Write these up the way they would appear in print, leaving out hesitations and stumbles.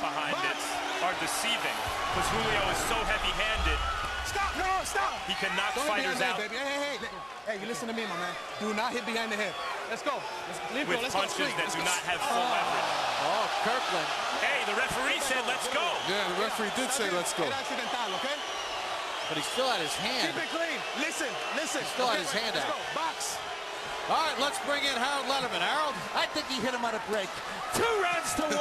behind it are deceiving because Julio is so heavy-handed. Stop! No, stop! He can knock Don't fighters out. Baby. Hey, you listen to me, my man. Do not hit behind the head. Let's go. With punches that do not have full leverage. Oh, Kirkland. Hey, the referee said, let's go. Yeah, the referee did say, let's go. Okay? But he still had his hand. Keep it clean. Listen. He still had his hand out. Let's go. Box. All right, let's bring in Harold Letterman. Harold? I think he hit him on a break. 2 rounds to 1.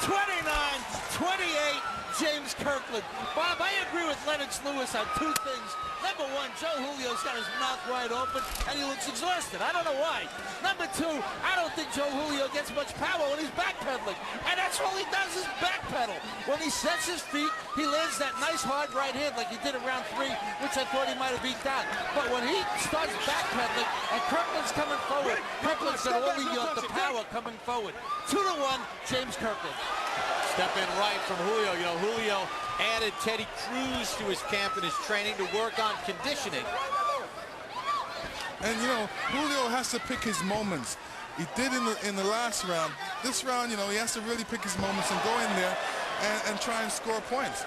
29-28. James Kirkland. Bob, I agree with Lennox Lewis on 2 things. Number 1, Joe Julio's got his mouth wide open, and he looks exhausted. I don't know why. Number 2, I don't think Joe Julio gets much power when he's backpedaling. And that's all he does is backpedal. When he sets his feet, he lands that nice hard right hand like he did in round 3, which I thought he might have beat down. But when he starts backpedaling and Kirkland's coming forward, Kirkland's got all the power coming forward. 2-1, James Kirkland. Step in right from Julio. You know, Julio added Teddy Cruz to his camp and his training to work on conditioning. And, you know, Julio has to pick his moments. He did in the last round. This round, you know, he has to really pick his moments and go in there and try and score points.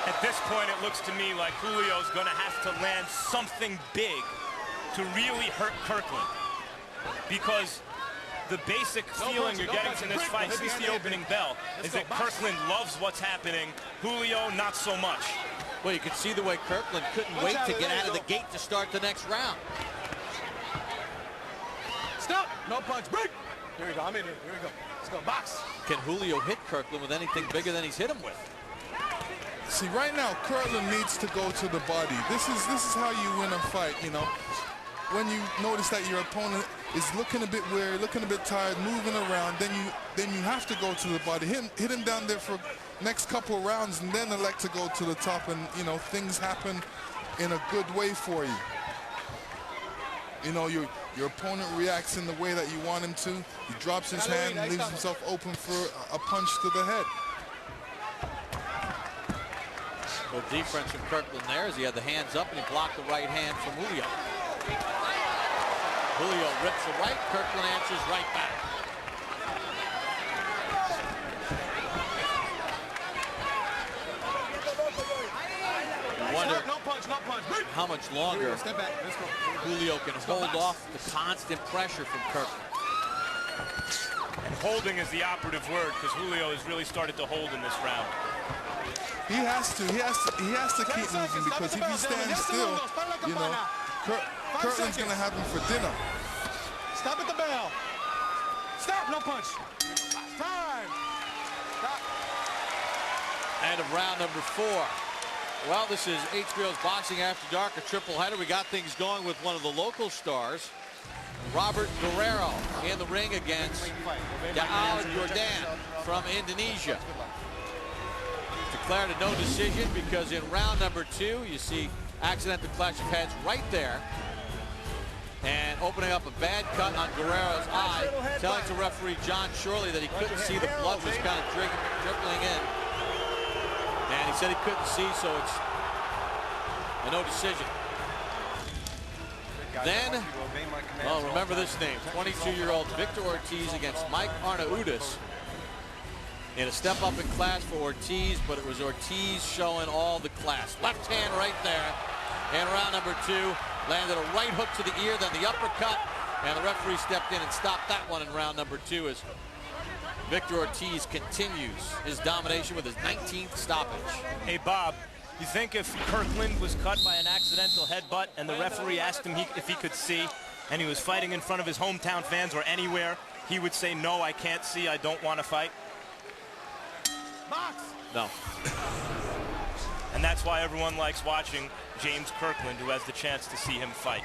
At this point, it looks to me like Julio's going to have to land something big to really hurt Kirkland. Because the basic feeling you're getting from this fight since the opening bell is that Kirkland loves what's happening. Julio, not so much. Well, you can see the way Kirkland couldn't wait to get out of the gate to start the next round. Stop! No punch. Break! Here we go. I'm in here. Here we go. Let's go. Box. Can Julio hit Kirkland with anything bigger than he's hit him with? See, right now, Kirkland needs to go to the body. This is how you win a fight, you know. When you notice that your opponent is looking a bit weary, looking a bit tired, moving around, then you have to go to the body. Hit him down there for next couple of rounds, and then elect to go to the top, and you know things happen in a good way for you. You know your opponent reacts in the way that you want him to. He drops his hand and leaves himself open for a punch to the head. Good defense from Kirkland there as he had the hands up and he blocked the right hand from Julio. Julio rips the right, Kirkland answers right back. I wonder how much longer Julio can hold off the constant pressure from Kirkland. And holding is the operative word because Julio has really started to hold in this round. He has to keep moving because if he stands still, you know, Kirkland's going to have him for dinner. Stop at the bell. Stop, no punch. Time. Stop. End of round number 4. Well, this is HBO's Boxing After Dark, a triple header. We got things going with one of the local stars, Robert Guerrero, in the ring against Gaal Jordan from Indonesia. Declared a no decision because in round number 2, you see accidental clash of heads right there. And opening up a bad cut on Guerrero's eye, telling to referee John Shorley that he couldn't see, the blood was kind of dribbling in. And he said he couldn't see, so it's a no decision. Then, well, remember this name, 22-year-old Victor Ortiz against Mike Arnaudis. In a step up in class for Ortiz, but it was Ortiz showing all the class. Left hand right there. And round number 2, landed a right hook to the ear, then the uppercut, and the referee stepped in and stopped that one in round number 2 as Victor Ortiz continues his domination with his 19th stoppage. Hey, Bob, you think if Kirkland was cut by an accidental headbutt and the referee asked him if he could see, and he was fighting in front of his hometown fans or anywhere, he would say, no, I can't see, I don't want to fight? Box. No. And that's why everyone likes watching James Kirkland, who has the chance to see him fight.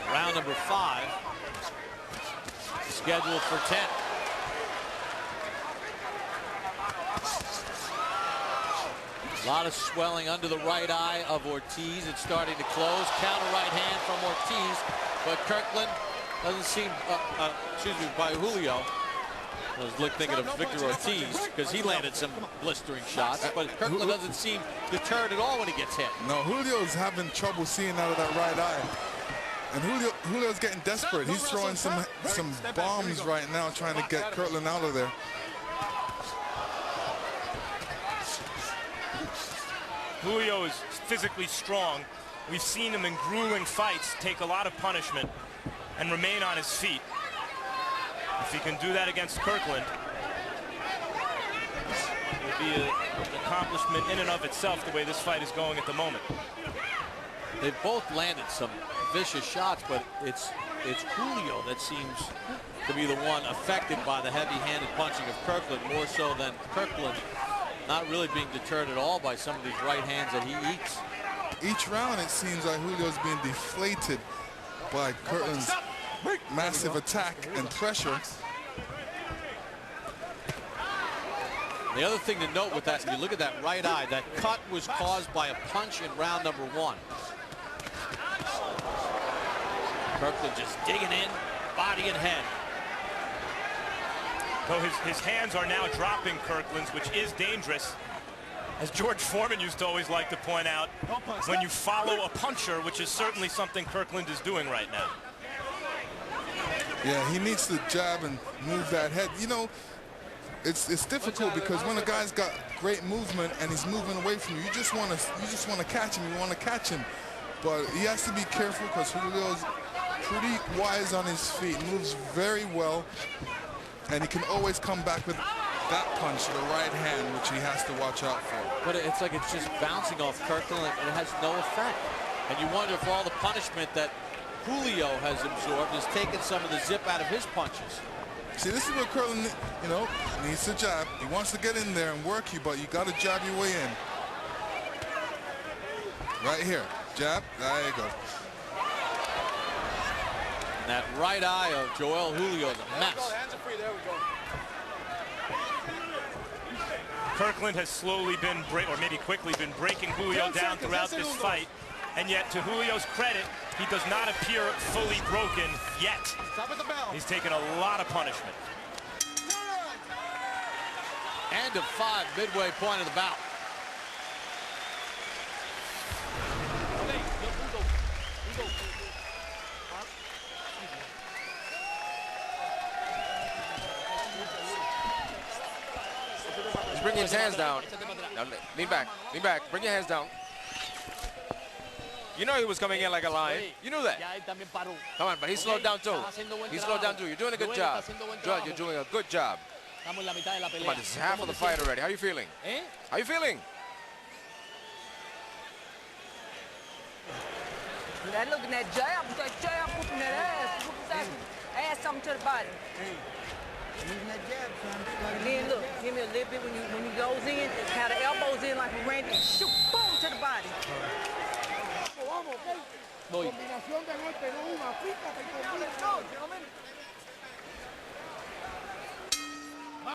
Round number 5, scheduled for 10. A lot of swelling under the right eye of Ortiz. It's starting to close. Counter right hand from Ortiz, but Kirkland doesn't seem, by Julio. I was thinking of Victor Ortiz because he landed some blistering shots, but Kirkland doesn't seem deterred at all when he gets hit. No, Julio's having trouble seeing out of that right eye. And Julio's getting desperate. He's throwing some bombs right now, trying to get Kirkland out of there. Julio is physically strong. We've seen him in grueling fights take a lot of punishment and remain on his feet. If he can do that against Kirkland, it will be an accomplishment in and of itself the way this fight is going at the moment. They've both landed some vicious shots, but it's Julio that seems to be the one affected by the heavy-handed punching of Kirkland, more so than Kirkland not really being deterred at all by some of these right hands that he eats. Each round, it seems like Julio's being deflated by Kirkland's massive attack and pressure. The other thing to note with that, if you look at that right eye, that cut was caused by a punch in round number 1. Kirkland just digging in, body and head. Though his hands are now dropping Kirkland's, which is dangerous. As George Foreman used to always like to point out, when you follow a puncher, which is certainly something Kirkland is doing right now. Yeah, he needs to jab and move that head. You know, it's difficult because when a guy's got great movement and he's moving away from you, you just want to catch him. You want to catch him, but he has to be careful because Julio's pretty wise on his feet, moves very well, and he can always come back with that punch, the right hand, which he has to watch out for. But it's like it's just bouncing off Kirkland and it has no effect. And you wonder if all the punishment that Julio has absorbed has taken some of the zip out of his punches. See, this is where Kirkland, you know, needs to jab. He wants to get in there and work you, but you got to jab your way in. Right here, jab. There you go. And that right eye of Joel Julio is a mess. Hands are free. There we go. Kirkland has slowly been, or maybe quickly been breaking Julio down throughout this fight. And yet, to Julio's credit, he does not appear fully broken yet. He's taken a lot of punishment. End of 5, midway point of the bout. Bring his hands down. Now, lean back, bring your hands down. You know he was coming in like a lion. You knew that. Come on, but he slowed down too. He slowed down too. You're doing a good job. Joel, you're doing a good job. Come on, this is half of the fight already. How are you feeling? How are you feeling? Now look at that jab, whooping that ass something to the body. And then look, give me a little bit when he goes in, have the elbows in like a Randy, shoot, boom, to the body. Combinación de golpe, no una, fíjate,